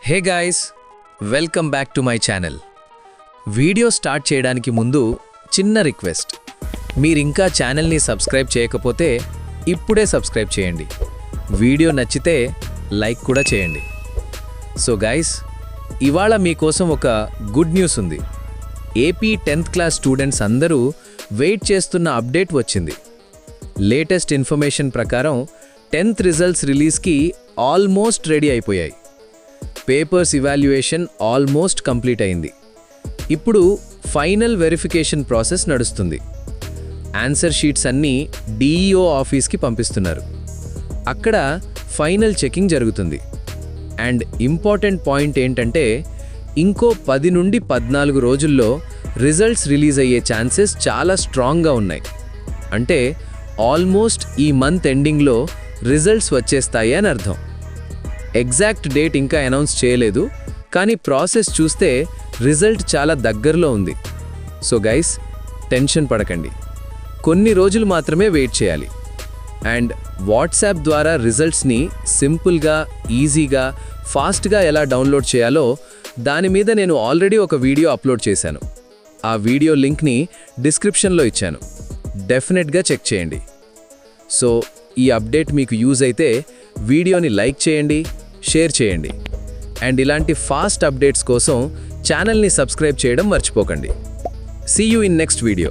Hey guys, welcome back to my channel. Video start చేయడానికి ముందు చిన్న రిక్వెస్ట్. మీరింకా ఛానల్ని సబ్స్క్రైబ్ చేయకపోతే ఇప్పుడే సబ్స్క్రైబ్ చేయండి. వీడియో నచ్చితే లైక్ కూడా చేయండి. సో గాయ్స్, ఇవాళ మీకోసం ఒక గుడ్ న్యూస్ ఉంది. ఏపీ 10th క్లాస్ స్టూడెంట్స్ అందరూ వెయిట్ చేస్తున్న అప్డేట్ వచ్చింది. లేటెస్ట్ ఇన్ఫర్మేషన్ ప్రకారం 10th రిజల్ట్స్ రిలీజ్కి ఆల్మోస్ట్ రెడీ అయిపోయాయి. పేపర్స్ ఇవాల్యుయేషన్ ఆల్మోస్ట్ కంప్లీట్ అయింది. ఇప్పుడు ఫైనల్ వెరిఫికేషన్ ప్రాసెస్ నడుస్తుంది. ఆన్సర్ షీట్స్ అన్నీ డిఈఓ ఆఫీస్కి పంపిస్తున్నారు. అక్కడ ఫైనల్ చెకింగ్ జరుగుతుంది. అండ్ ఇంపార్టెంట్ పాయింట్ ఏంటంటే, ఇంకో 10 నుండి 14 రోజుల్లో రిజల్ట్స్ రిలీజ్ అయ్యే ఛాన్సెస్ చాలా స్ట్రాంగ్గా ఉన్నాయి. అంటే ఆల్మోస్ట్ ఈ మంత్ ఎండింగ్లో రిజల్ట్స్ వచ్చేస్తాయి అని అర్థం. ఎగ్జాక్ట్ డేట్ ఇంకా అనౌన్స్ చేయలేదు, కానీ ప్రాసెస్ చూస్తే రిజల్ట్ చాలా దగ్గరలో ఉంది. సో గైస్, టెన్షన్ పడకండి. కొన్ని రోజులు మాత్రమే వెయిట్ చేయాలి. అండ్ వాట్సాప్ ద్వారా రిజల్ట్స్ని సింపుల్గా, ఈజీగా, ఫాస్ట్గా ఎలా డౌన్లోడ్ చేయాలో దాని మీద నేను ఆల్రెడీ ఒక వీడియో అప్లోడ్ చేశాను. ఆ వీడియో లింక్ని డిస్క్రిప్షన్లో ఇచ్చాను. డెఫినెట్గా చెక్ చేయండి. సో ఈ అప్డేట్ మీకు యూజ్ అయితే వీడియోని లైక్ చేయండి, షేర్ చేయండి. అండ్ ఇలాంటి ఫాస్ట్ అప్డేట్స్ కోసం ఛానల్ని సబ్స్క్రైబ్ చేయడం మర్చిపోకండి. See you in next video.